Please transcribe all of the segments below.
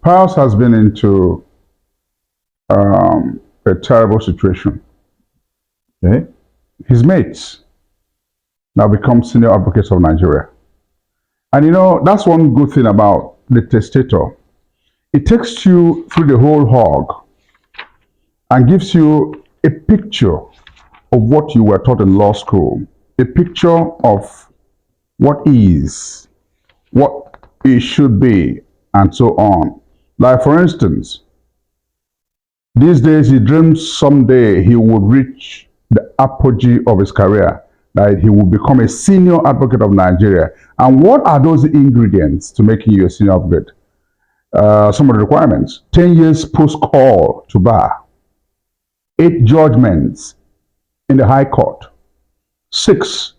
Pius has been into a terrible situation. Okay? His mates now become senior advocates of Nigeria. And you know, that's one good thing about the testator. It takes you through the whole hog and gives you a picture of what you were taught in law school, a picture of what is, what it should be, and so on. Like, for instance, these days he dreams someday he would reach the apogee of his career, that he will become a senior advocate of Nigeria. And what are those ingredients to making you a senior advocate? Some of the requirements: 10 years post-call to bar, 8 judgments in the High Court, 6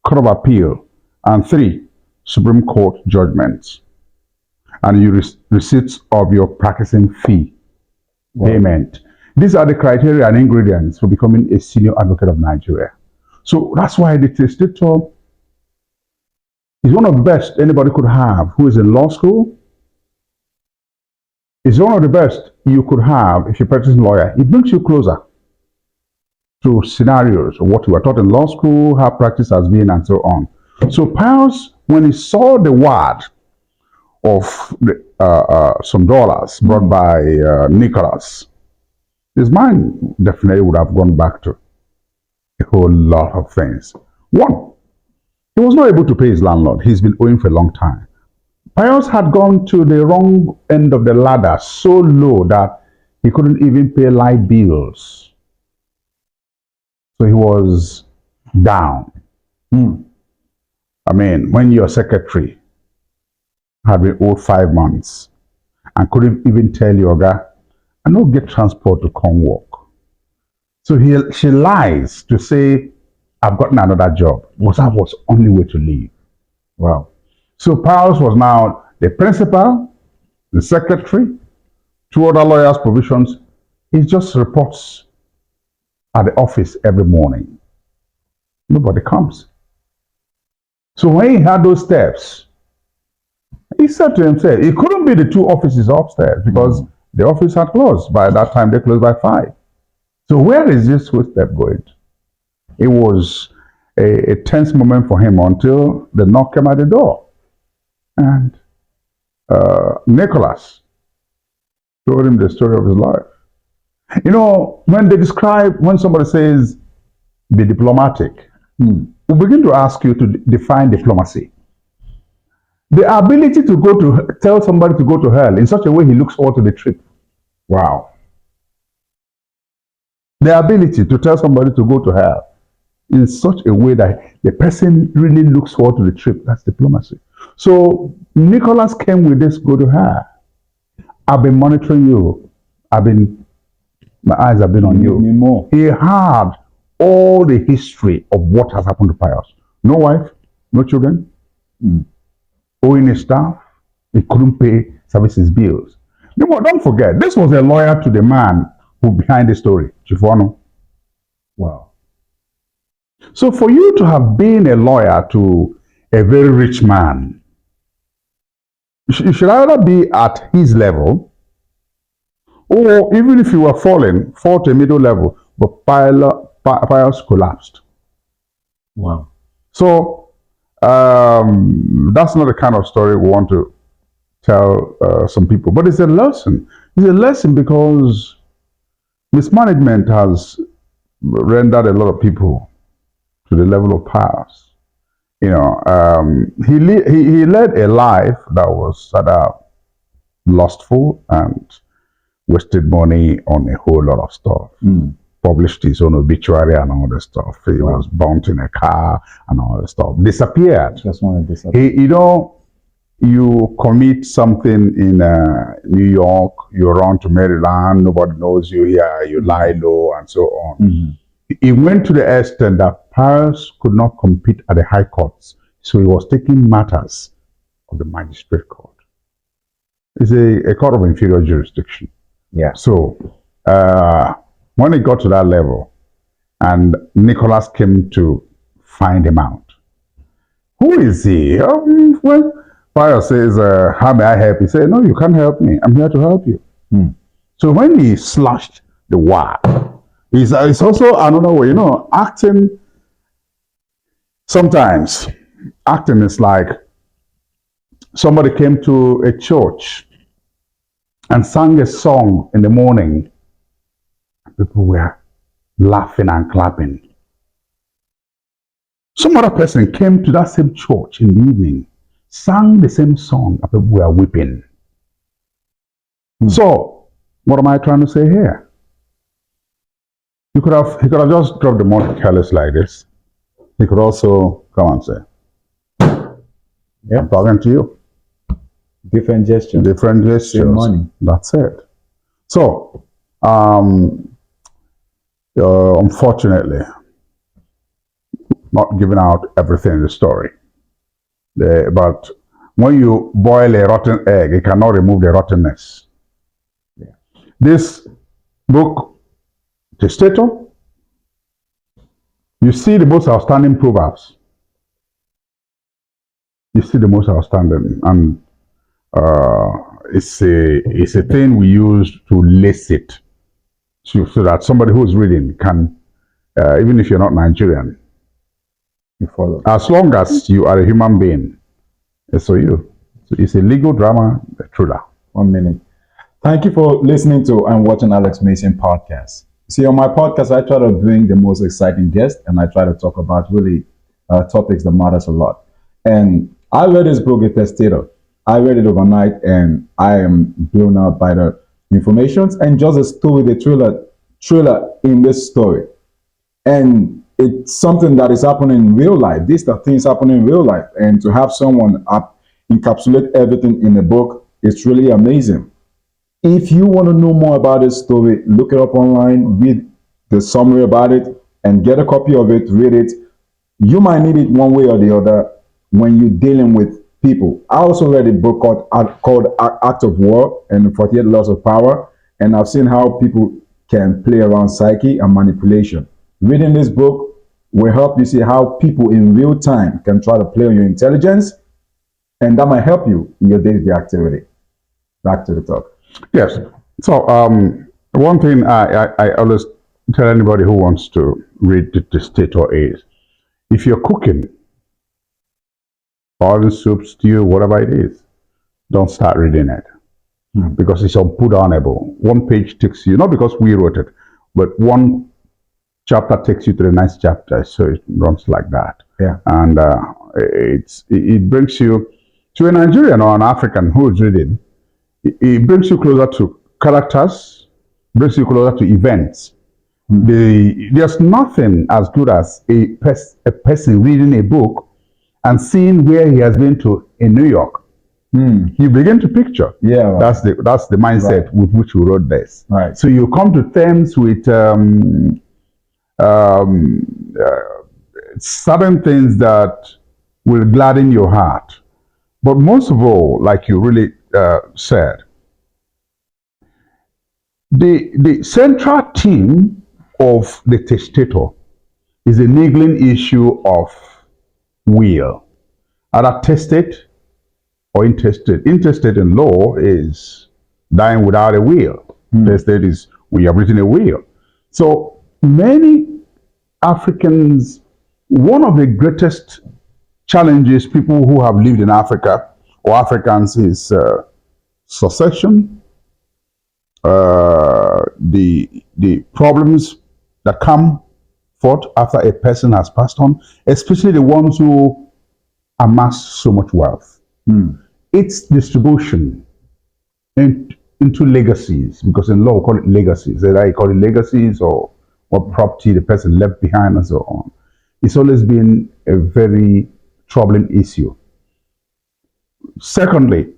Court of Appeal, and 3 Supreme Court judgments. And you receipts of your practicing fee payment. These are the criteria and ingredients for becoming a senior advocate of Nigeria. So that's why the testator is one of the best anybody could have who is in law school. It's one of the best you could have if you're a practicing lawyer. It brings you closer to scenarios of what you were taught in law school, how practice has been, and so on. So Pius, when he saw the word of some dollars brought by Nicholas, his mind definitely would have gone back to a whole lot of things. One, he was not able to pay his landlord. He's been owing for a long time. Pius had gone to the wrong end of the ladder, so low that he couldn't even pay light bills. So he was down. I mean, when your secretary had been owed 5 months and couldn't even tell your guy, I don't get transport to come work. So she lies to say, I've gotten another job. That was the only way to leave. Wow. So Pius was now the principal, the secretary, 2 other lawyers' provisions. He just reports at the office every morning. Nobody comes. So when he had those steps, he said to himself, it couldn't be the 2 offices upstairs because the office had closed. By that time, they closed by 5. So where is this footstep going? It was a tense moment for him until the knock came at the door. And Nicholas told him the story of his life. You know, when somebody says, be diplomatic, we begin to ask you to define diplomacy. The ability to tell somebody to go to hell in such a way he looks forward to the trip. Wow. The ability to tell somebody to go to hell in such a way that the person really looks forward to the trip, that's diplomacy. So Nicholas came with this go to hell. I've been monitoring you. My eyes have been on you. More. He had all the history of what has happened to Pius. No wife, no children, owing his staff, he couldn't pay services bills. Don't forget, this was a lawyer to the man who behind the story, Chifuano. Wow. So for you to have been a lawyer to a very rich man, you should either be at his level, or even if you were fall to a middle level, but Pius collapsed. Wow. So that's not the kind of story we want to tell some people. But it's a lesson. It's a lesson because mismanagement has rendered a lot of people to the level of Pius. You know, he led a life that was lustful and wasted money on a whole lot of stuff. Published his own obituary and all the stuff. He was bumped in a car and all the stuff. Disappeared. Just want to disappear. You commit something in New York, you run to Maryland, nobody knows you here, you lie low, and so on. It went to the extent that Pius could not compete at the high courts, so he was taking matters of the magistrate court. It's a court of inferior jurisdiction. Yeah. So when it got to that level, and Nicholas came to find him out, who is he? Fire says, how may I help? He said, no, you can't help me. I'm here to help you. Hmm. So when he slashed the wire, it's also another way, acting, sometimes acting is like somebody came to a church and sang a song in the morning. People were laughing and clapping. Some other person came to that same church in the evening, sang the same song, and people were weeping. So, what am I trying to say here? He could have just dropped the money careless like this. He could also come and say, Yeah. I'm talking to you. Different gesture. Different gestures. Same money. That's it. So, unfortunately, not giving out everything in the story. But when you boil a rotten egg, it cannot remove the rottenness. Yeah. This book, Testator, you see the most outstanding proverbs. You see the most outstanding, and it's a thing we use to lace it, so that somebody who's reading can, even if you're not Nigerian, You follow. as long as you are a human being, it's for you. So it's a legal drama, a thriller. 1 minute. Thank you for listening to and watching Alex Mason podcast. See, on my podcast, I try to bring the most exciting guests, and I try to talk about really topics that matters a lot. And I read this book, The Testator. I read it overnight, and I am blown out by the information and just the story, the thriller in this story. And it's something that is happening in real life. These are things happening in real life, and to have someone encapsulate everything in a book, it's really amazing. If you want to know more about this story, look it up online, read the summary about it, and get a copy of it, read it. You might need it one way or the other when you're dealing with people. I also read a book called Act of War and 48 Laws of Power, and I've seen how people can play around psyche and manipulation. Reading this book will help you see how people in real time can try to play on your intelligence, and that might help you in your day-to-day activity. Back to the talk. Yes. So one thing I always tell anybody who wants to read the Testator is, if you're cooking, boiling soup, stew, whatever it is, don't start reading it. Because it's unputdownable. One page takes you, not because we wrote it, but one chapter takes you to the next chapter. So it runs like that. Yeah. And it brings you to a Nigerian or an African who is reading. It brings you closer to characters, brings you closer to events. There's nothing as good as a person reading a book and seeing where he has been to in New York. You begin to picture. Yeah, right. That's the mindset with which we wrote this. Right. So you come to terms with certain things that will gladden your heart. But most of all, like you really said, the central theme of the Testator is a niggling issue of will, either tested or intestate. Intestate in law is dying without a will. Testate is when you have written a will. So many Africans, one of the greatest challenges people who have lived in Africa or Africans is succession, the problems that come forth after a person has passed on, especially the ones who amass so much wealth. Its distribution into legacies, because in law we call it legacies. Either you call it legacies or what property the person left behind and so on. It's always been a very troubling issue. Secondly,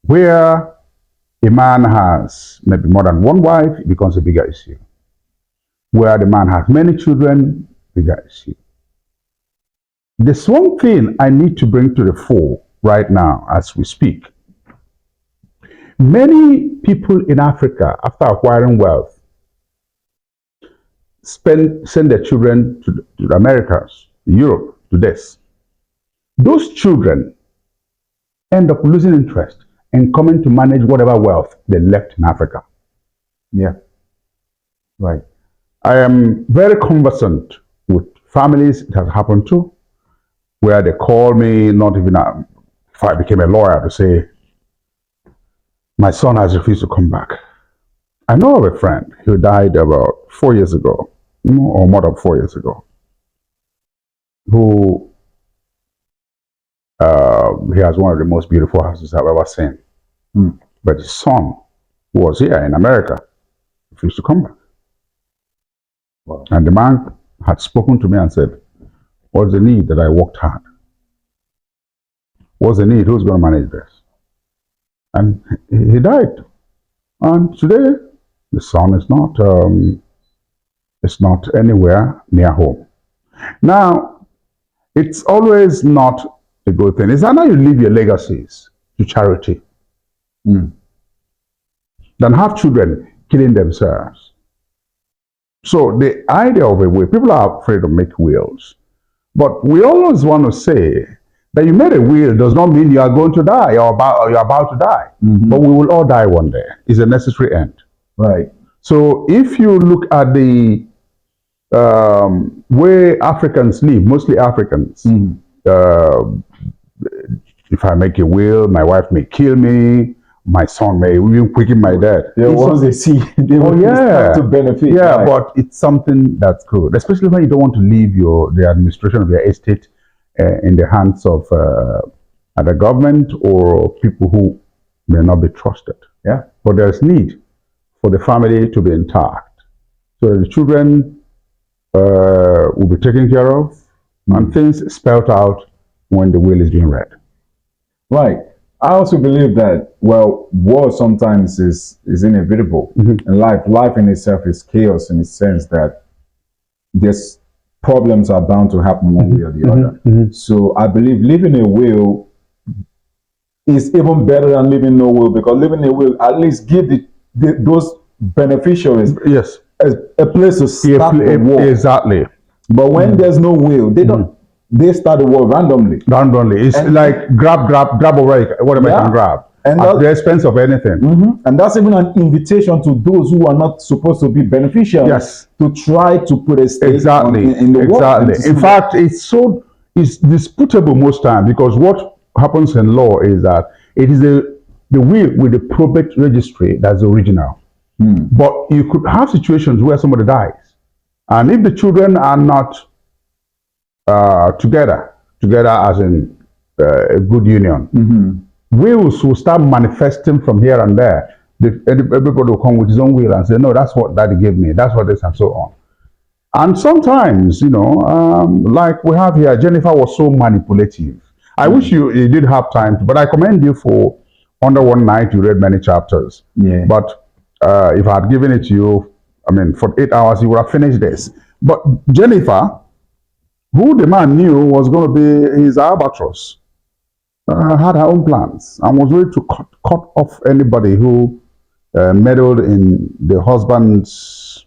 where a man has maybe more than one wife, it becomes a bigger issue. Where the man has many children, bigger issue. There's one thing I need to bring to the fore right now as we speak. Many people in Africa, after acquiring wealth, send their children to the Americas, Europe, to this. Those children end up losing interest and coming to manage whatever wealth they left in Africa. Yeah. Right. I am very conversant with families it has happened to, where they call me, not even if I became a lawyer, to say, my son has refused to come back. I know of a friend who died about 4 years ago, or more than 4 years ago, who he has one of the most beautiful houses I've ever seen. But his son, who was here in America, refused to come back. Wow. And the man had spoken to me and said, what's the need that I worked hard? What's the need? Who's going to manage this? And he died. And today, the son is not anywhere near home. Now, it's always not a good thing. It's how you leave your legacies to charity than have children killing themselves. So the idea of a will, people are afraid to make wills. But we always want to say that you made a will does not mean you are going to die or you're about to die. But we will all die one day. It's a necessary end. Right. So if you look at the way Africans live, mostly Africans, if I make a will, my wife may kill me, my son may even quicken my death. Yeah, once they see, they will start to benefit. Yeah, right. But it's something that's good, especially when you don't want to leave the administration of your estate in the hands of the government or people who may not be trusted. Yeah. But there's need for the family to be intact, so that the children will be taken care of and things spelled out when the will is being read. Right. I also believe that, well, war sometimes is inevitable. And life in itself is chaos in the sense that there's problems are bound to happen one way or the other. So I believe living a will is even better than living no will, because living a will at least give those beneficiaries a place to start the war. Exactly. But when there's no will, they don't. They start the war randomly. It's like grab whatever you can grab, and at the expense of anything. And that's even an invitation to those who are not supposed to be beneficiaries to try to put a stake in the war. In fact, it's disputable most times, because what happens in law is that it is the will with the probate registry that's original. But you could have situations where somebody dies, and if the children are not together as in a good union, wills will start manifesting from here and there. Everybody will come with his own will and say, no, that's what daddy gave me, that's what this, and so on. And sometimes, like we have here, Jennifer was so manipulative. I wish you did have time to, but I commend you for under one night you read many chapters. Yeah. But if I had given it to you, for 8 hours, you would have finished this. But Jennifer, who the man knew was going to be his albatross, had her own plans and was ready to cut off anybody who meddled in the husband's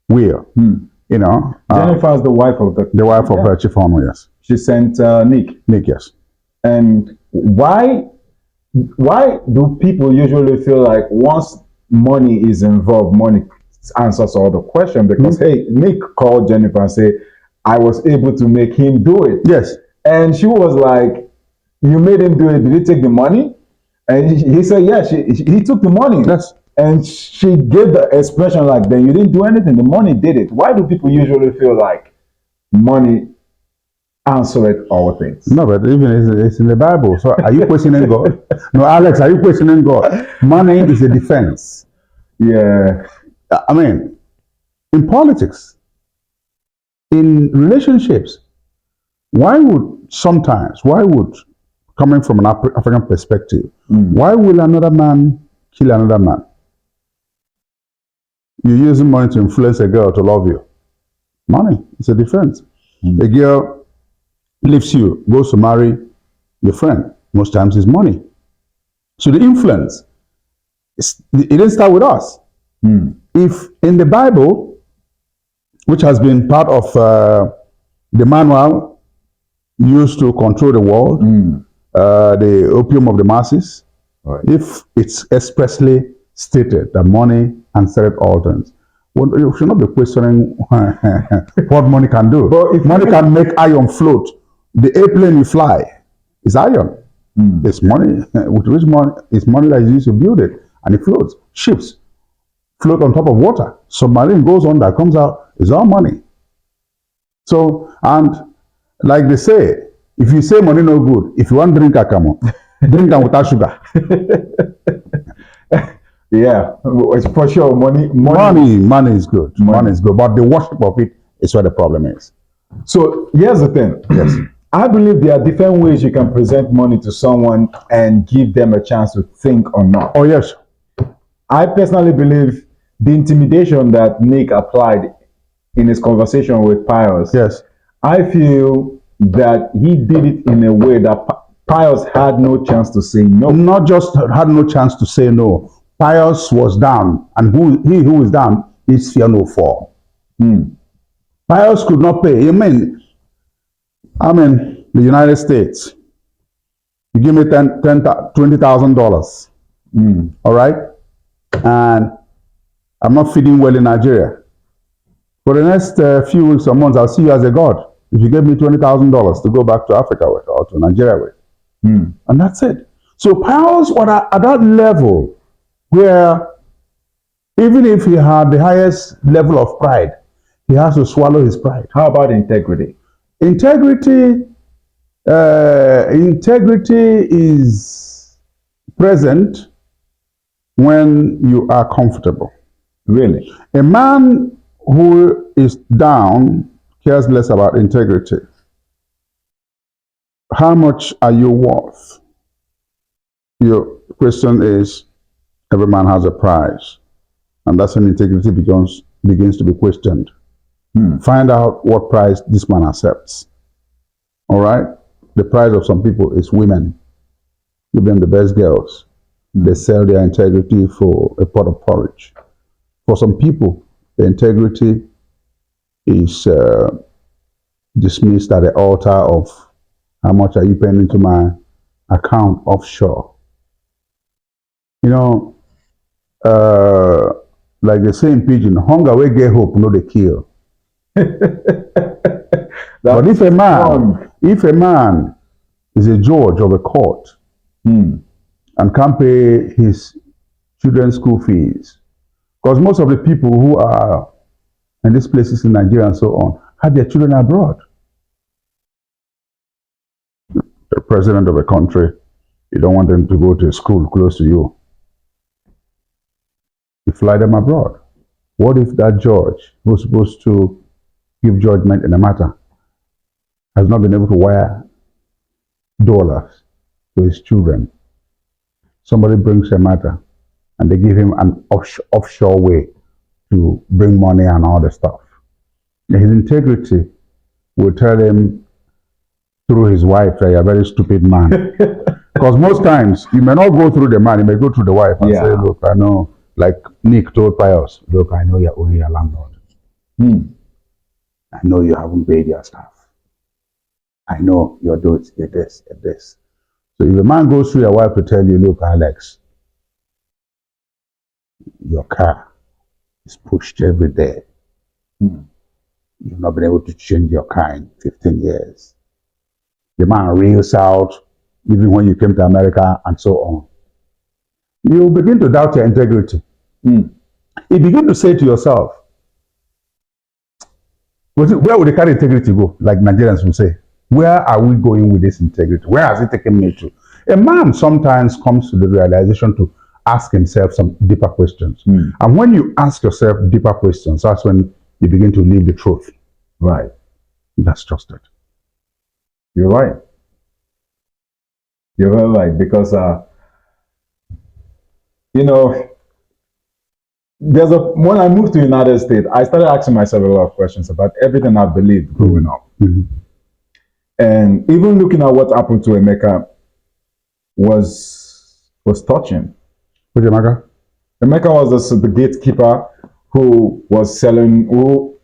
will. Jennifer is the wife of Chief Honor, yes. She sent Nick. Nick, yes. And why do people usually feel like once money is involved, money answers all the questions? Because hey, Nick called Jennifer and said, I was able to make him do it. Yes. And she was like, you made him do it, did he take the money? And he said, yeah, he took the money. Yes. And she gave the expression like, then you didn't do anything, the money did it. Why do people usually feel like money answered all things? No, but even it's in the Bible. So are you questioning God? No, Alex, are you questioning God? Money is a defense. Yeah. In politics, in relationships, why would, coming from an African perspective, why will another man kill another man? You're using money to influence a girl to love you. Money is a defense. A girl leaves you, goes to marry your friend. Most times it's money. So the influence, it didn't start with us. If in the Bible, which has been part of the manual used to control the world, the opium of the masses, Right. if it's expressly stated that money and set all things, well, you should not be questioning what money can do. But if money you- can make iron float. The airplane you fly is iron. It's money. With which money? It's money that is used to build it, and it floats. Ships float on top of water. Submarine goes on, that comes out. It's all money. So, and like they say, if you say money no good, if you want drink akamo, drink am without sugar. Yeah, it's for sure. Money is good. Money is good, but the worship of it is where the problem is. So here's the thing. Yes. I believe there are different ways you can present money to someone and give them a chance to think or not. Oh yes. I personally believe the intimidation that Nick applied in his conversation with Pius. Yes. I feel that he did it in a way that Pius had no chance to say no. Not just had no chance to say no. Pius was down, and who is down is fear no fall. Pius could not pay. I'm in the United States. You give me $20,000. All right, and I'm not feeding well in Nigeria. For the next few weeks or months, I'll see you as a god. If you give me $20,000 to go back to Africa with or to Nigeria with, and that's it. So Pius was at that level where even if he had the highest level of pride, he has to swallow his pride. How about integrity? Integrity is present when you are comfortable. Really? A man who is down cares less about integrity. How much are you worth? Your question is, every man has a price, and that's when integrity begins to be questioned. Find out what price this man accepts. All right? The price of some people is women. Give them the best girls. They sell their integrity for a pot of porridge. For some people, the integrity is dismissed at the altar of how much are you paying into my account offshore. You know, like they say in Pidgin, hunger will get hope, no they kill. But if a man is a judge of a court and can't pay his children's school fees, because most of the people who are in these places in Nigeria and so on have their children abroad. The president of a country, you don't want them to go to a school close to you. You fly them abroad. What if that judge who's supposed to give judgment in a matter has not been able to wire dollars to his children? Somebody brings a matter and they give him an offshore way to bring money and all the stuff. His integrity will tell him through his wife that you're a very stupid man. Because most times you may not go through the man, you may go through the wife and say, look, I know, like Nick told Pius, look, I know you're owing your landlord. I know you haven't paid your staff. I know you're doing this, this. So if a man goes through your wife to tell you, look, Alex, your car is pushed every day. You've not been able to change your car in 15 years. The man reels out, even when you came to America and so on. You begin to doubt your integrity. You begin to say to yourself, where would the kind of integrity go? Like Nigerians will say, where are we going with this integrity? Where has it taken me to? A man sometimes comes to the realization to ask himself some deeper questions. And when you ask yourself deeper questions, that's when you begin to live the truth. Right. That's just it. You're right. You're very right. Because, you know, when I moved to the United States, I started asking myself a lot of questions about everything I believed growing up. And even looking at what happened to Emeka was touching. Who's Emeka? Emeka was the gatekeeper who was selling, who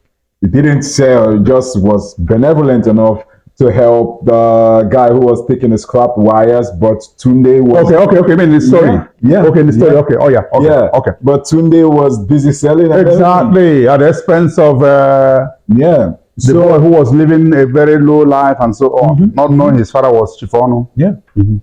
didn't sell, just was benevolent enough to help the guy who was taking the scrap wires, but Tunde was Okay. I mean the story. Yeah. Okay, the story. Yeah. Okay. Oh yeah. Okay. Yeah. Okay. But Tunde was busy selling and everything. Exactly, at the expense of Yeah. the boy who was living a very low life and so on, not knowing his father was Chifonu. Yeah.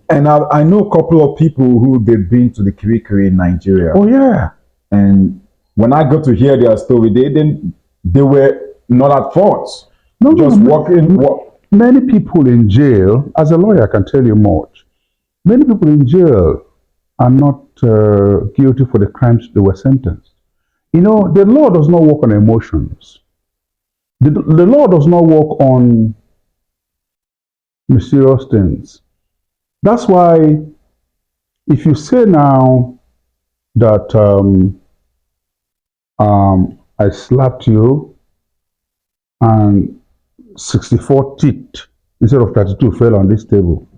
And I know a couple of people who they've been to the Kirikiri in Nigeria. Oh yeah. And when I got to hear their story, they were not at fault. Just walking. Many people in jail, as a lawyer, I can tell you much. Many people in jail are not guilty for the crimes they were sentenced. You know, the law does not work on emotions. The law does not work on mysterious things. That's why, if you say now that I slapped you and 64 teeth instead of 32 fell on this table,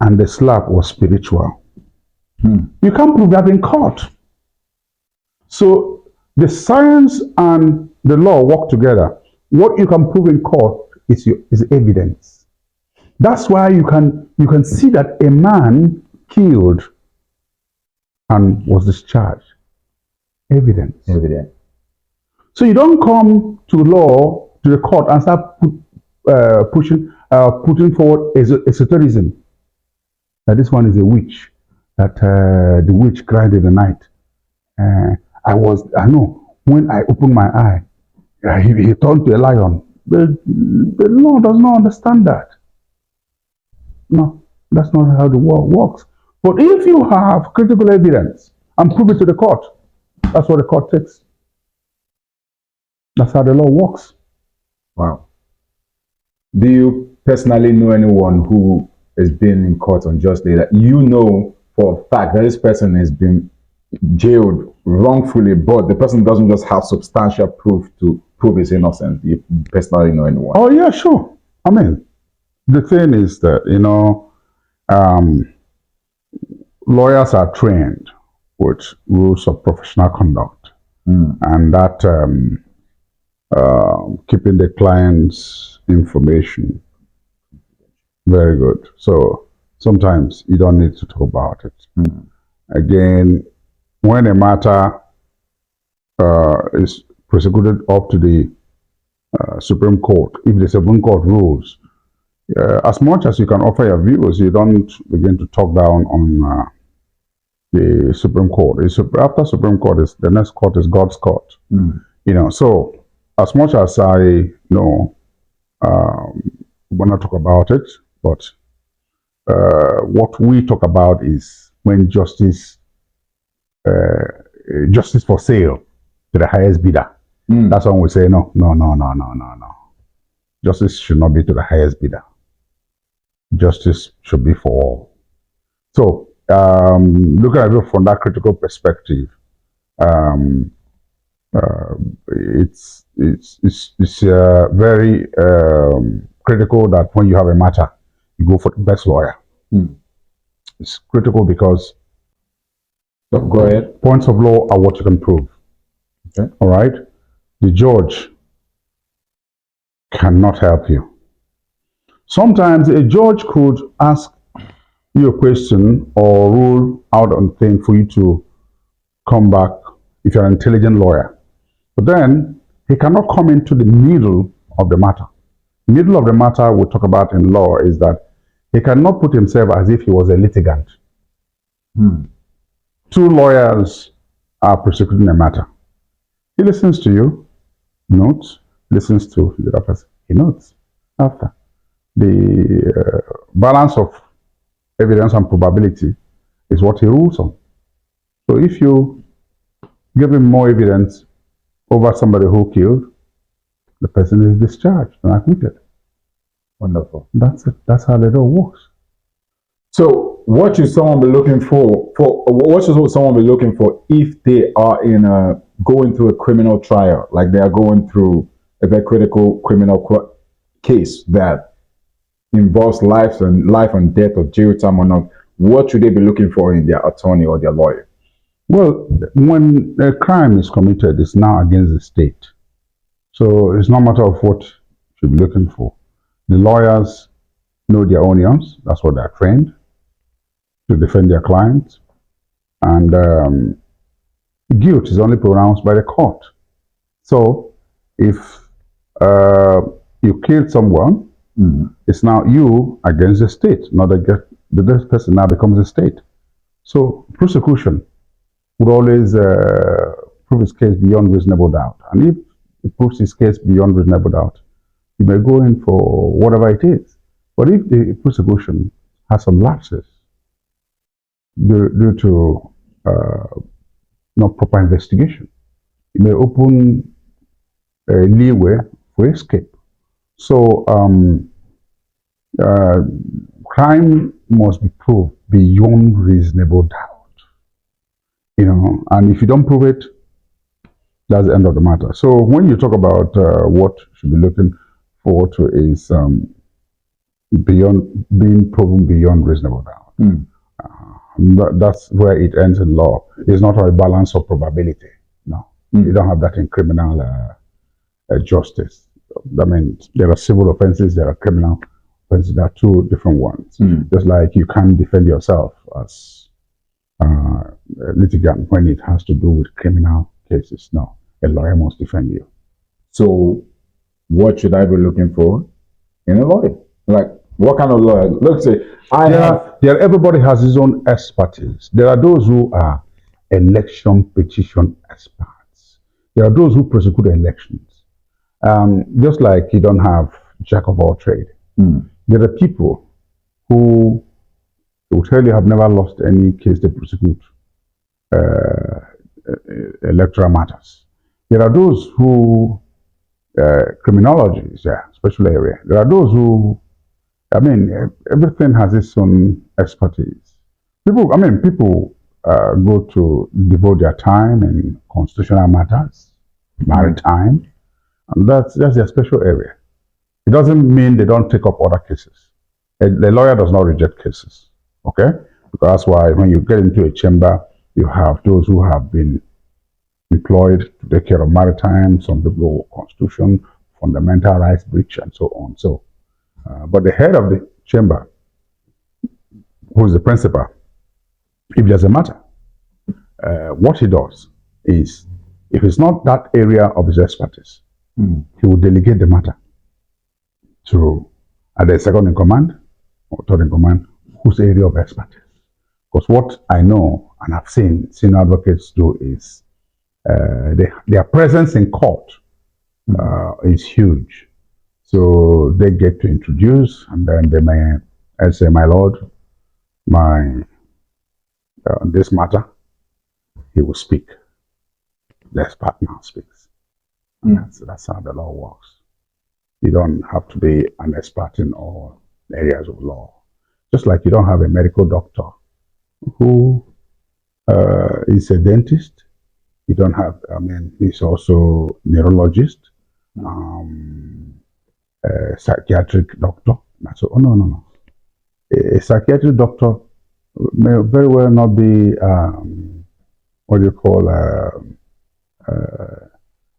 and the slap was spiritual, you can't prove that in court. So the science and the law work together. What you can prove in court is evidence. That's why you can see that a man killed and was discharged. Evidence. So you don't come to the court and start putting forward esotericism. That this one is a witch. That the witch cried in the night. I know when I opened my eye, he turned to a lion. The law does not understand that. No, that's not how the world works. But if you have critical evidence and prove it to the court, that's what the court takes. That's how the law works. Wow. Do you personally know anyone who has been in court unjustly that you know for a fact that this person has been jailed wrongfully, but the person doesn't just have substantial proof to prove his innocence? Do you personally know anyone? Oh yeah, sure. I mean, the thing is that, lawyers are trained with rules of professional conduct, and that keeping the client's information very good. So sometimes you don't need to talk about it. Again, when a matter is prosecuted up to the Supreme Court, if the Supreme Court rules, as much as you can offer your views, you don't begin to talk down on the Supreme Court. After Supreme Court, the next court is God's court. So as much as I know, want to talk about it, but what we talk about is when justice for sale to the highest bidder. That's when we say no. Justice should not be to the highest bidder. Justice should be for all. So looking at it from that critical perspective, it's very critical that when you have a matter, you go for the best lawyer. It's critical because go ahead. Points of law are what you can prove. Okay. All right. The judge cannot help you. Sometimes a judge could ask you a question or rule out on thing for you to come back if you're an intelligent lawyer. But then he cannot come into the middle of the matter. Middle of the matter we talk about in law is that he cannot put himself as if he was a litigant. Two lawyers are prosecuting a matter. He listens to you, notes, listens to the other person, he notes. After the balance of evidence and probability is what he rules on. So if you give him more evidence over somebody who killed, the person is discharged and acquitted. Wonderful. That's it. That's how the law works. So what should someone be looking for? What should someone be looking for if they are going through a criminal trial, like they are going through a very critical criminal case that involves life and death or jail time or not? What should they be looking for in their attorney or their lawyer? Well, when a crime is committed, it's now against the state. So it's no matter of what should be looking for. The lawyers know their onions. That's what they're trained to defend their clients. And guilt is only pronounced by the court. So if you killed someone, it's now you against the state, not the dead person now becomes the state. So prosecution would always prove his case beyond reasonable doubt. And if he proves his case beyond reasonable doubt, he may go in for whatever it is. But if the prosecution has some lapses due to not proper investigation, it may open a leeway for escape. So crime must be proved beyond reasonable doubt. And if you don't prove it, that's the end of the matter. So when you talk about what should be looking forward to is beyond being proven beyond reasonable doubt. That's where it ends in law. It's not a balance of probability. No, you don't have that in criminal justice. I mean, there are civil offenses, there are criminal offenses. There are two different ones. Just like you can't defend yourself as a litigant when it has to do with criminal cases. No, a lawyer must defend you. So, what should I be looking for in a lawyer? Like, what kind of lawyer? Let's say everybody has his own expertise. There are those who are election petition experts. There are those who prosecute elections. Just like you don't have jack of all trade. There are people who will tell you have never lost any case they prosecute electoral matters. There are those who criminology is their special area. There are those who, everything has its own expertise. People go to devote their time in constitutional matters, maritime, and that's their special area. It doesn't mean they don't take up other cases. A lawyer does not reject cases, okay? Because that's why when you get into a chamber, you have those who have been employed to take care of maritime, some people constitution, fundamental rights breach, and so on. So, but the head of the chamber, who is the principal, if there's a matter, what he does is, if it's not that area of his expertise, he will delegate the matter to either second in command or third in command, whose area of expertise. Because what I know and I've seen senior advocates do is their presence in court is huge. So they get to introduce, and then they may say, "My lord, this matter," he will speak. The expert now speaks. That's how the law works. You don't have to be an expert in all areas of law. Just like you don't have a medical doctor who is a dentist. You don't have, he's also neurologist, a psychiatric doctor. So, no. A psychiatric doctor may very well not be, what do you call, a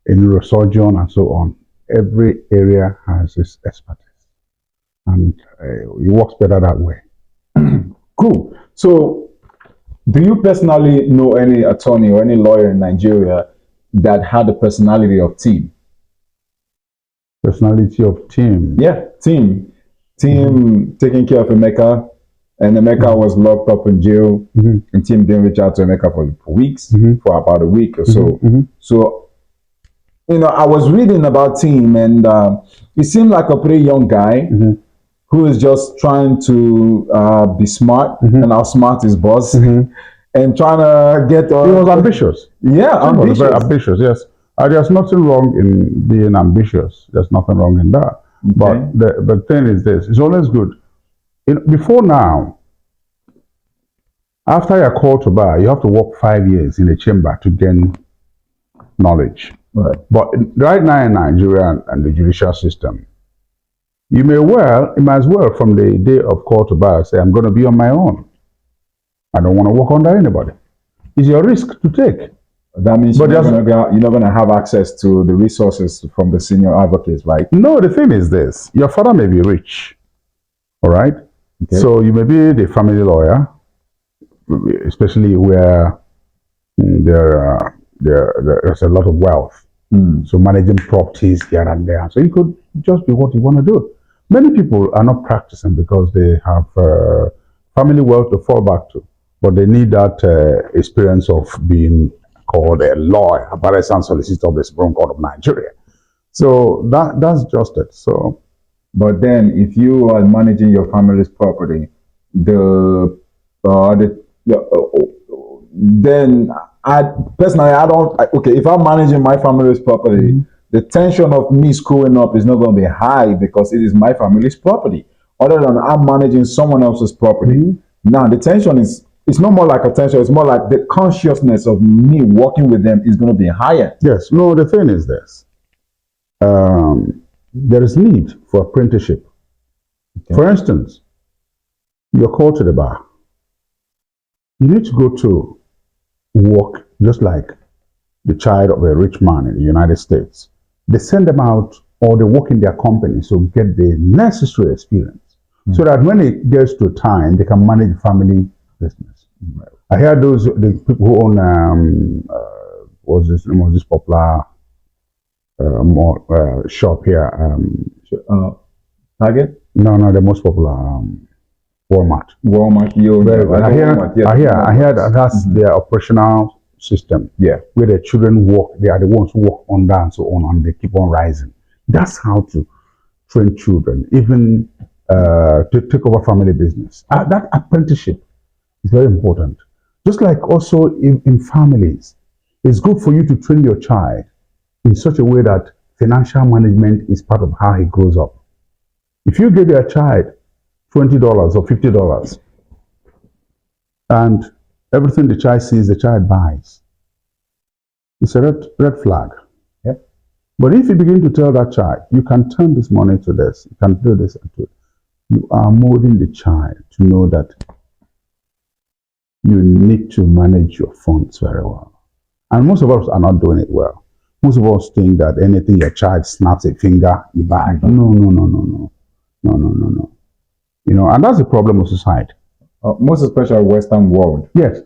neurosurgeon and so on. Every area has its expertise, and it works better that way. Cool. So, do you personally know any attorney or any lawyer in Nigeria that had the personality of team? Personality of team? Yeah, team. Taking care of Emeka, and Emeka was locked up in jail, and team didn't reach out to Emeka for weeks, for about a week or so. So, I was reading about team, and he seemed like a pretty young guy who is just trying to be smart and outsmart his boss, and trying to get. He was ambitious. Yeah, ambitious. He was very ambitious. Yes, there's nothing wrong in being ambitious. There's nothing wrong in that. Okay. But the thing is this: it's always good. Before now, after you're called to bar, you have to work 5 years in a chamber to gain knowledge. Right. But right now in Nigeria and the judicial system, you might as well from the day of call to bar say, "I'm going to be on my own. I don't want to work under anybody." It's your risk to take. That means But just you're not gonna have access to the resources from the senior advocates, right? no, the thing is this: your father may be rich, all right. Okay. So you may be the family lawyer, especially where there's a lot of wealth. So managing properties here and there. So it could just be what you want to do. Many people are not practicing because they have family wealth to fall back to, but they need that experience of being called a lawyer, a barrister and solicitor of the Supreme Court of Nigeria. So that's just it. So, but then if you are managing your family's property, then I personally I don't okay if I'm managing my family's property, the tension of me screwing up is not going to be high because it is my family's property. Other than I'm managing someone else's property, now the tension is it's not more like a tension. It's more like the consciousness of me working with them is going to be higher. yes, no, the thing is this. There is need for apprenticeship. Okay. For instance, you're called to the bar. You need to go to work just like the child of a rich man in the United States. They send them out or they work in their company so get the necessary experience so that when it gets to time, they can manage family business. I hear the people who own was this popular shop here. Target? No, the most popular Walmart. Walmart. I hear that that's their operational system. Yeah. Where the children work, they are the ones who work on that and so on, and they keep on rising. That's how to train children, even to take over family business. That apprenticeship is very important. Just like also in families, it's good for you to train your child in such a way that financial management is part of how he grows up. If you give your child $20 or $50 and everything the child sees, the child buys, it's a red flag. Yeah. But if you begin to tell that child, you can turn this money to this, you can do this and do it, you are molding the child to know that you need to manage your funds very well. And most of us are not doing it well. Most of us think that anything your child snaps a finger, you buy. No. And that's the problem of society. Most especially Western world. Yes.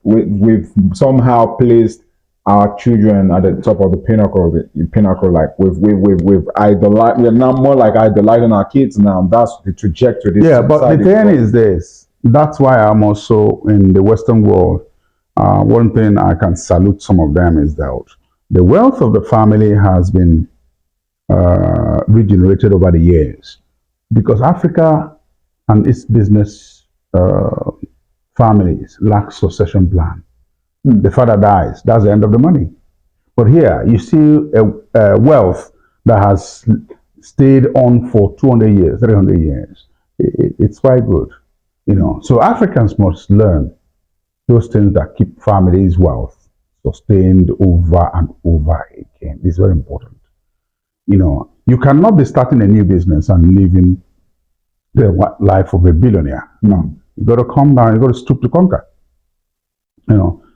We've somehow placed our children at the top of the pinnacle. Like we've idolized. We're now more like idolizing our kids now. That's the trajectory. Yeah, but the thing is this. That's why I'm also in the Western world. One thing I can salute some of them is that the wealth of the family has been regenerated over the years, because Africa and its business families lack succession plan. The father dies, that's the end of the money. But here you see a wealth that has stayed on for 200 years, 300 years. It's quite good, So Africans must learn those things that keep families' wealth sustained over and over again. It's very important. You cannot be starting a new business and living the life of a billionaire. No, you got to calm down. You got to stoop to conquer.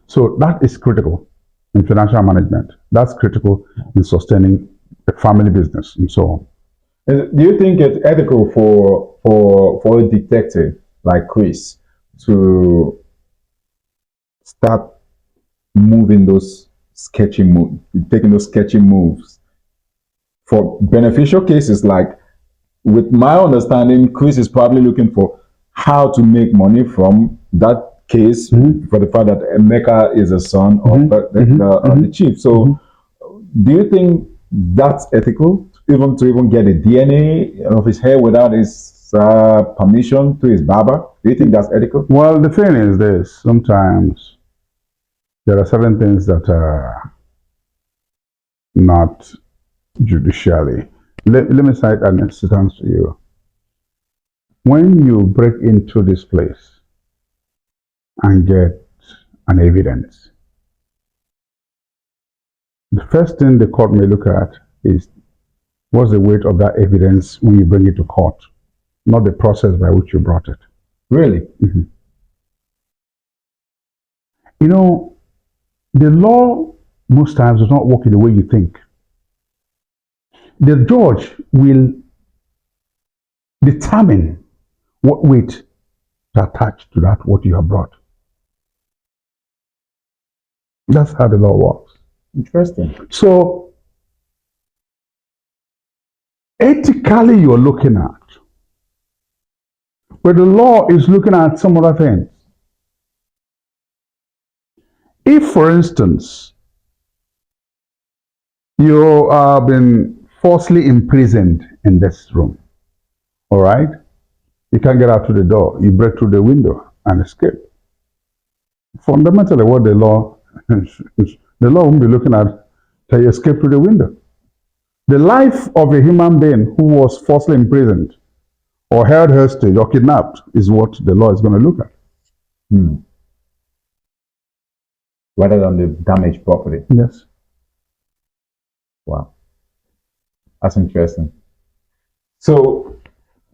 So that is critical in financial management. That's critical in sustaining the family business and so on. Do you think it's ethical for a detective like Chris to start moving those sketchy moves, taking those sketchy moves for beneficial cases? Like, with my understanding, Chris is probably looking for how to make money from that case for the fact that Emeka is a son of the chief. So, do you think that's ethical, even to get a DNA of his hair without his permission to his barber? Do you think that's ethical? Well, the thing is this: sometimes there are certain things that are not judicially. Let me cite an instance to you. When you break into this place and get an evidence, the first thing the court may look at is what's the weight of that evidence when you bring it to court, not the process by which you brought it. The law most times does not work in the way you think. The judge will determine what weight to attach to that what you have brought. That's how the law works. Interesting. So ethically you're looking at, but the law is looking at some other things. If, for instance, you have been falsely imprisoned in this room, all right? You can't get out to the door. You break through the window and escape. Fundamentally, what the law won't be looking at till you escape through the window. The life of a human being who was falsely imprisoned or held hostage or kidnapped is what the law is going to look at. Rather than the damaged property. Yes. Wow. That's interesting. So,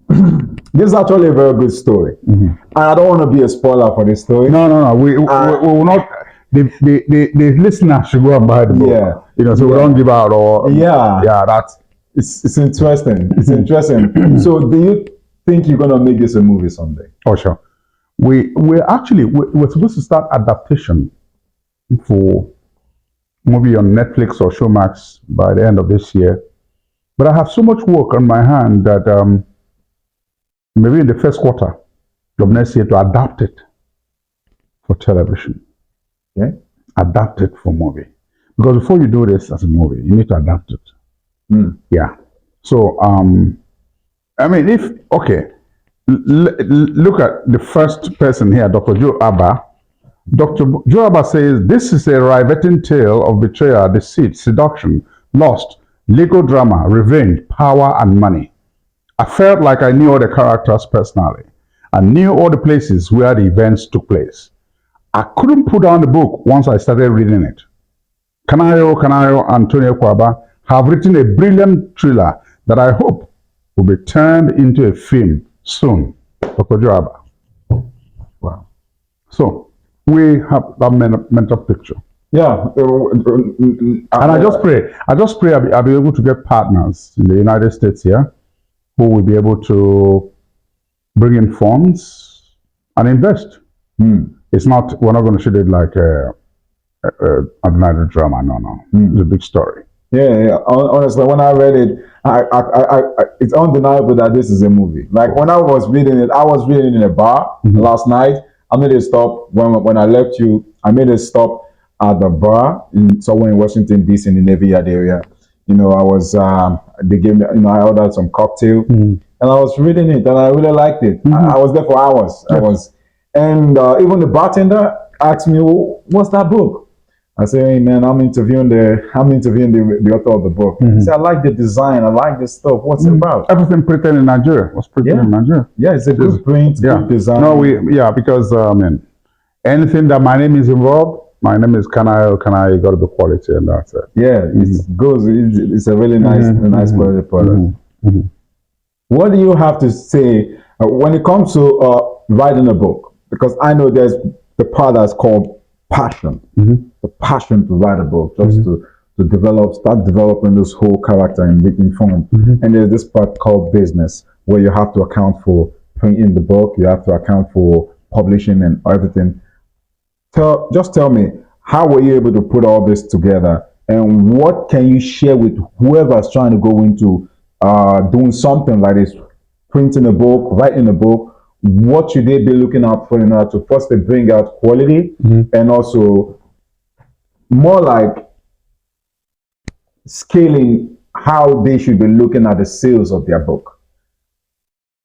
this is actually a very good story. And I don't want to be a spoiler for this story. No. We will not. The listener should go and buy the book. Yeah. You know, so we don't give out or. Yeah. That's. It's interesting. It's interesting. So, do you think you're going to make this a movie someday? Oh, sure. We're supposed to start adaptation for movie on Netflix or Showmax by the end of this year. But I have so much work on my hand that maybe in the first quarter of next year to adapt it for television. Okay. Adapt it for movie. Because before you do this as a movie, you need to adapt it. Yeah. So, I mean, look at the first person here, Dr. Joe Abba. Dr. Joe Abba says, this is a riveting tale of betrayal, deceit, seduction, lust, legal drama, revenge, power, and money. I felt like I knew all the characters personally. I knew all the places where the events took place. I couldn't put down the book once I started reading it. Kanayo, Antonio Kwaba have written a brilliant thriller that I hope will be turned into a film soon. Dr. Joe Abba. Wow. So, we have that mental picture. Yeah. And I just pray I'll be able to get partners in the United States here who will be able to bring in funds and invest. We're not going to shoot it like another drama. No. It's a big story. Yeah. Honestly, when I read it, it's undeniable that this is a movie. Like when I was reading it in a bar last night. I made a stop when I left you. I made a stop at the bar somewhere in Washington D.C. in the Navy Yard area. You know, I was they gave me. You know, I ordered some cocktail, and I was reading it, and I really liked it. I was there for hours. And even the bartender asked me, "What's that book?" I said, "Hey man, I'm interviewing the author of the book." He said, "I like the design. I like this stuff. What's it about?" Everything printed in Nigeria was printed in Nigeria. Yeah, it's a good print, good design. No, because anything that my name is involved, my name is Kanayo. You got to be quality, and that's it. Yeah, it goes. It's a really nice quality product. What do you have to say when it comes to writing a book? Because I know there's the part that's called passion, the passion to write a book, just to start developing this whole character in written form. And there's this part called business, where you have to account for printing the book, you have to account for publishing and everything. Just tell me, how were you able to put all this together, and what can you share with whoever's trying to go into doing something like this, printing a book, writing a book? What should they be looking out for in order to firstly bring out quality, and also more like scaling how they should be looking at the sales of their book,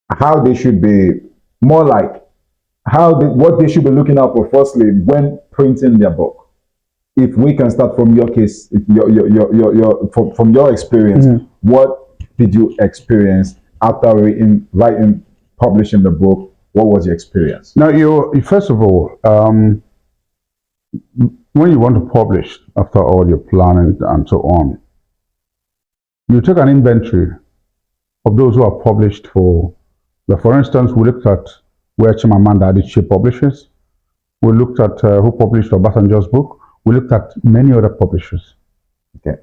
how they should be more like what they should be looking out for firstly when printing their book? If we can start from your case, from your experience, what did you experience after writing, publishing the book? What was your experience? Now, first of all, when you want to publish, after all your planning and so on, you take an inventory of those who are published for instance, we looked at where Chimamanda Adichie publishes. We looked at who published Obasanjo's book. We looked at many other publishers. Okay.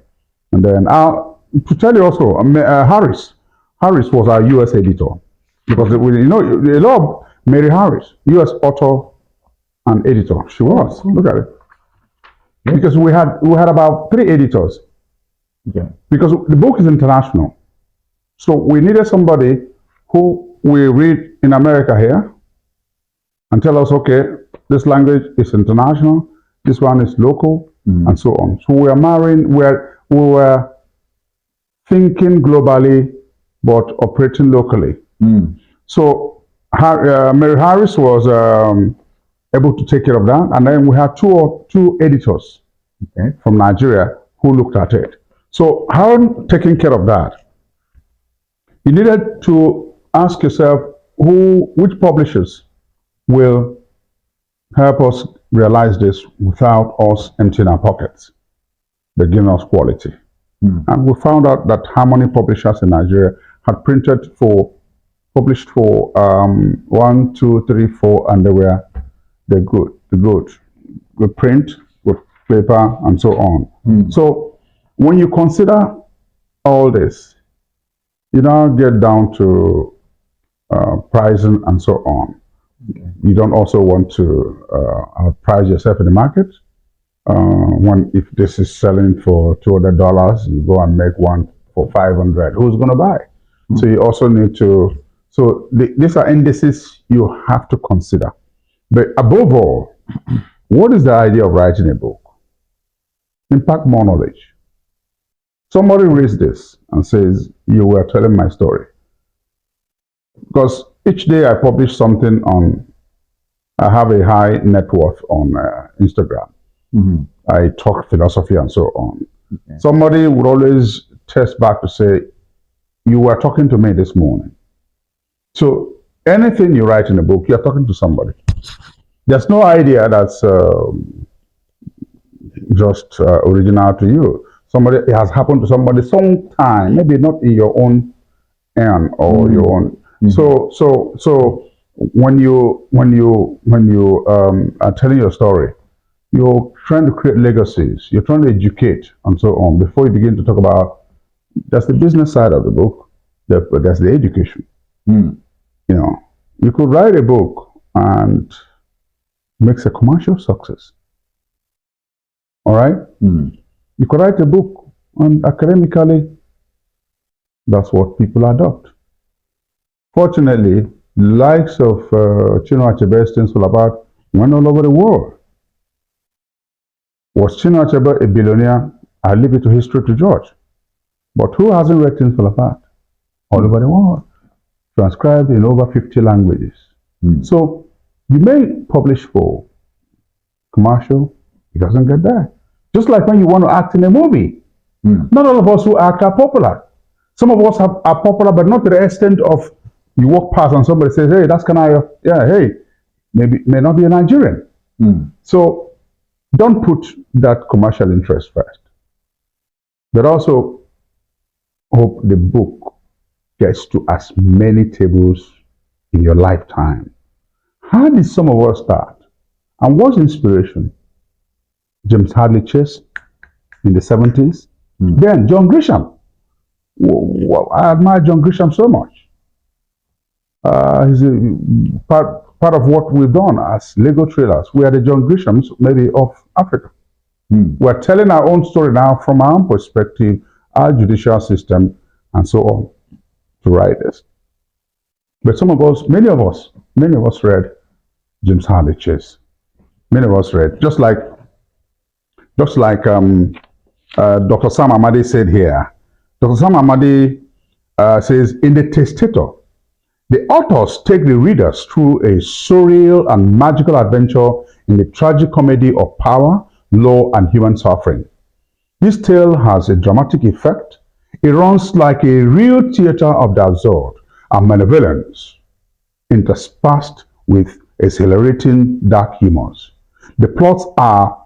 And then, to tell you also, Harris was our US editor. Because, a lot of Mary Harris, US author and editor. She was. Look at it. Because we had about 3 editors. Okay. Because the book is international. So we needed somebody who will read in America here and tell us, okay, this language is international, this one is local, and so on. So we were thinking globally, but operating locally. So Mary Harris was able to take care of that, and then we had two editors from Nigeria who looked at it. So how taking care of that? You needed to ask yourself which publishers will help us realize this without us emptying our pockets. They're giving us quality. And we found out that Harmony Publishers in Nigeria had published for 1, 2, 3, 4, and they're good. They're good. With print, with paper, and so on. So when you consider all this, you now get down to pricing and so on. You don't also want to outprice yourself in the market. If this is selling for $200, you go and make one for $500. Who's going to buy? So you also need to. So these are indices you have to consider. But above all, what is the idea of writing a book? Impact more knowledge. Somebody reads this and says, "You were telling my story." Because each day I publish something I have a high net worth on Instagram. I talk philosophy and so on. Somebody would always text back to say, "You were talking to me this morning." So anything you write in a book, you're talking to somebody. There's no idea that's just original to you. It has happened to somebody sometime, maybe not in your own end or your own. So when you are telling your story, you're trying to create legacies. You're trying to educate and so on. Before you begin to talk about, that's the business side of the book, but that's the education. You could write a book and makes a commercial success. All right? You could write a book and academically, that's what people adopt. Fortunately, the likes of Chinua Achebe's Things Fall Apart went all over the world. Was Chinua Achebe a billionaire? I leave it to history to judge. But who hasn't read Things Fall Apart? All over the world. Transcribed in over 50 languages. So you may publish for commercial, it doesn't get there. Just like when you want to act in a movie. Not all of us who act are popular. Some of us are popular, but not to the extent of you walk past and somebody says, "Hey, that's hey, may not be a Nigerian." So don't put that commercial interest first. But also hope the book gets to as many tables in your lifetime. How did some of us start? And what's inspiration? James Hadley Chase in the 70s. Then John Grisham. I admire John Grisham so much. He's a part of what we've done as Lego Trailers. We are the John Grishams, maybe of Africa. We're telling our own story now from our own perspective, our judicial system, and so on, to write this. But many of us read James Hadley Chase. Many of us read, just like Dr. Sam Amadi said here. Dr. Sam Amadi says, in The Testator, the authors take the readers through a surreal and magical adventure in the tragic comedy of power, law, and human suffering. This tale has a dramatic effect. It runs like a real theater of the absurd and malevolence, interspersed with exhilarating dark humors. The plots are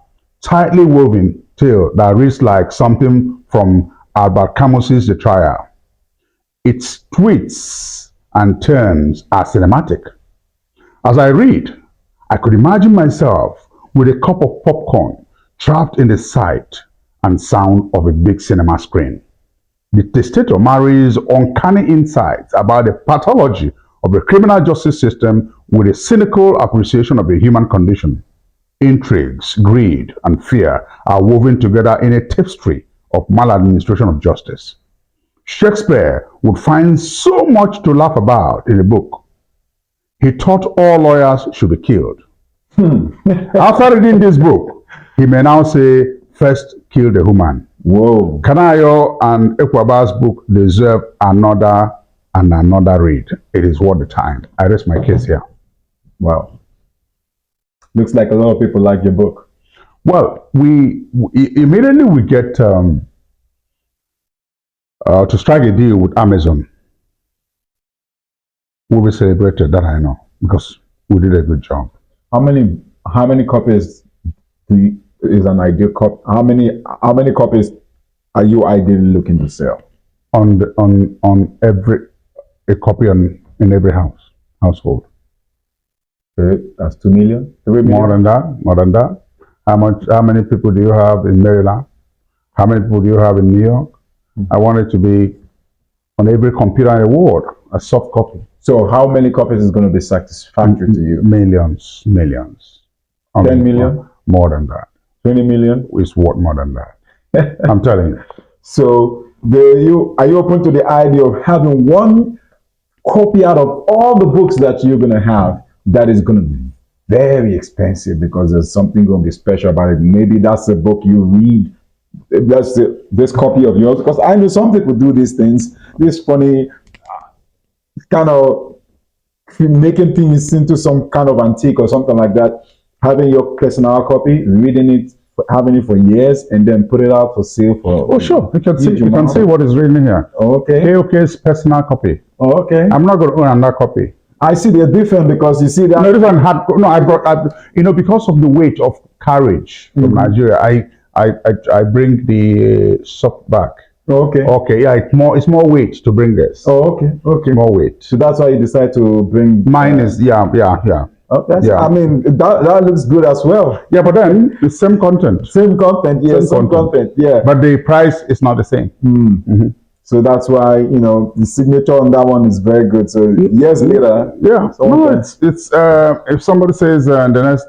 tightly woven tale that reads like something from Albert Camus's The Trial. Its twists and turns are cinematic. As I read, I could imagine myself with a cup of popcorn, trapped in the sight and sound of a big cinema screen. The testator marries uncanny insights about the pathology of the criminal justice system with a cynical appreciation of the human condition. Intrigues, greed, and fear are woven together in a tapestry of maladministration of justice. Shakespeare would find so much to laugh about in the book. He thought all lawyers should be killed. After reading this book, he may now say, first kill the human. Whoa. Kanayo and Ekwaba's book deserve another and another read. It is worth the time. I rest my case here. Wow. Looks like a lot of people like your book. Well, we immediately we get to strike a deal with Amazon. We'll be celebrated, that I know, because we did a good job. How many copies is an ideal copy? How many copies are you ideally looking to sell? On every a copy in every household. Okay, that's 2 million. 3 million. More than that. How many people do you have in Maryland? How many people do you have in New York? I want it to be on every computer in the world, a soft copy. So how many copies is going to be satisfactory to you? Millions. 10 million? More than that. 20 million? It's worth more than that. I'm telling you. So are you open to the idea of having one copy out of all the books that you're going to have that is going to be very expensive because there's something going to be special about it? Maybe that's the book you read. That's this copy of yours. Because I know some people do these things, this funny kind of making things into some kind of antique or something like that. Having your personal copy, reading it, having it for years, and then put it out for sale for. Oh, sure. You can see what is written here. Okay. AOK's personal copy. Oh, okay. I'm not going to own another copy. I see they're different because you see that. No, this one had no. Because of the weight of carriage from Nigeria, I bring the soft back. Okay. Okay, yeah, it's more weight to bring this. Oh, okay. Okay. More weight. So that's why you decide to bring. Mine is yeah. Okay. Yeah. I mean that looks good as well. Yeah, but then the same content. Same content, yes. Same content, yeah. But the price is not the same. So that's why the signature on that one is very good. So years later, yeah. No, it's if somebody says in the next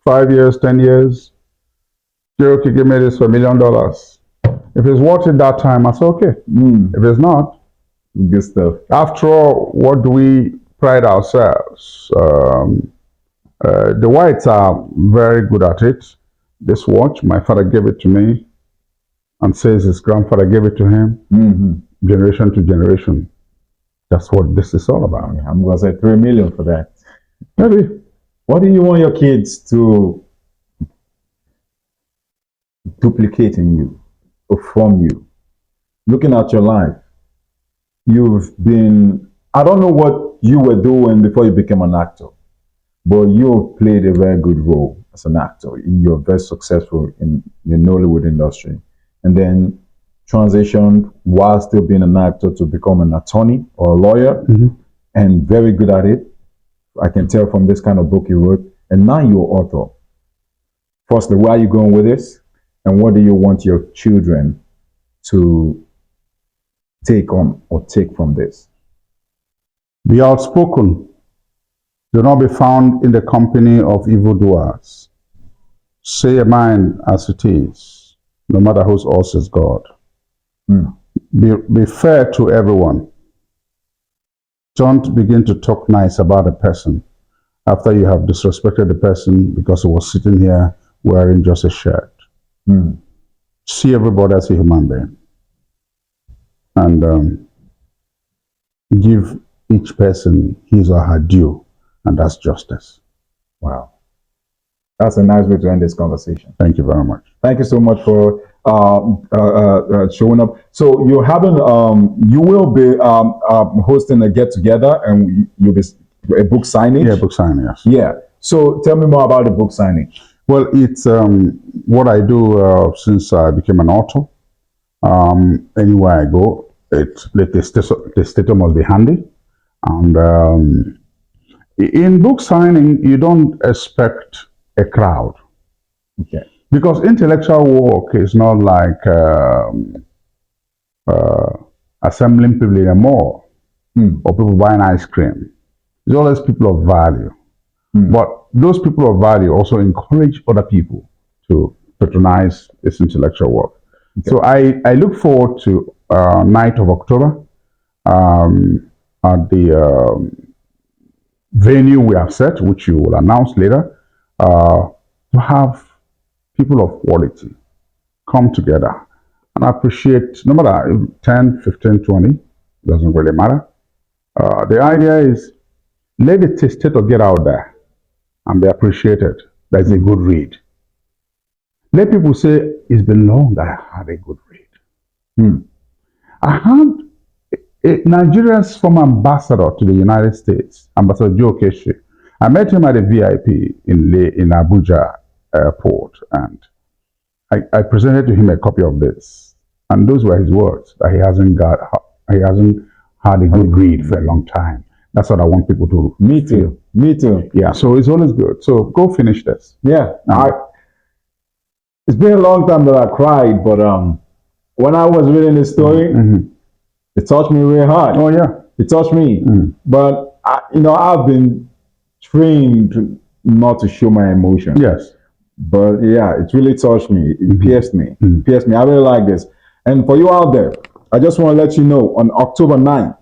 5 years, 10 years, Cherokee give me this for $1 million. If it's worth it that time, I say okay. If it's not, good stuff. After all, what do we pride ourselves? The whites are very good at it. This watch, my father gave it to me, and says his grandfather gave it to him, generation to generation. That's what this is all about. Yeah, I'm gonna say 3 million for that. Maybe. What do you want your kids to duplicate in you or from you? Looking at your life, you've been, I don't know what you were doing before you became an actor, but you've played a very good role as an actor. You're very successful in the Nollywood industry. And then transitioned while still being an actor to become an attorney or a lawyer, and very good at it. I can tell from this kind of book you wrote. And now you're an author. Firstly, where are you going with this? And what do you want your children to take on or take from this? Be outspoken. Do not be found in the company of evildoers. Say your mind as it is, no matter whose else is God. Be fair to everyone. Don't begin to talk nice about a person after you have disrespected the person because he was sitting here wearing just a shirt. See everybody as a human being. And give each person his or her due, and that's justice. Wow. That's a nice way to end this conversation. Thank you very much. Thank you so much for showing up. So you're having, you will be hosting a get together, and you'll be a book signing. Yeah, book signing. Yes. Yeah. So tell me more about the book signing. Well, it's what I do since I became an author. Anywhere I go, the status must be handy, and in book signing, you don't expect a crowd. Okay. Because intellectual work is not like uh, assembling people in a mall or people buying ice cream. It's always people of value. But those people of value also encourage other people to patronize this intellectual work. Okay. So I look forward to 9th of October at the venue we have set, which you will announce later, to have people of quality come together and appreciate, no matter 10, 15, 20, doesn't really matter. The idea is let the testator get out there and be appreciated. That's a good read. Let people say, it's been long that I had a good read. I had Nigeria's former ambassador to the United States, Ambassador Joe Keshi. I met him at a VIP in Abuja airport, and I presented to him a copy of this. And those were his words, that he hasn't had a good read for a long time. That's what I want people to Me too. Me too. Yeah, so it's always good. So go finish this. Yeah. It's been a long time that I cried, but when I was reading this story, it touched me really hard. Oh yeah. It touched me. But I've been trained not to show my emotions. Yes. But yeah, it really touched me. It pierced me. Pierced me. I really like this. And for you out there, I just want to let you know on October 9th,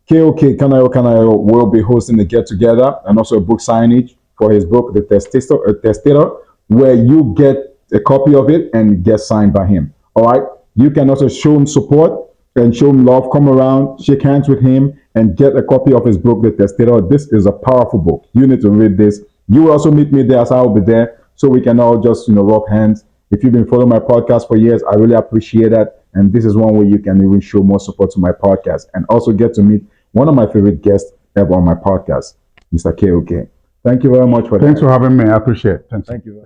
KOK Kanayo will be hosting a get together and also a book signage for his book, The Testator, where you get a copy of it and get signed by him. All right. You can also show him support and show him love. Come around, shake hands with him, and get a copy of his book, The Testator. This is a powerful book. You need to read this. You will also meet me there, as I will be there, so we can all just rub hands. If you've been following my podcast for years, I really appreciate that. And this is one way you can even show more support to my podcast and also get to meet one of my favorite guests ever on my podcast, Mr. KOK. Thank you very much for that. Thanks for having me. I appreciate it. Thank you.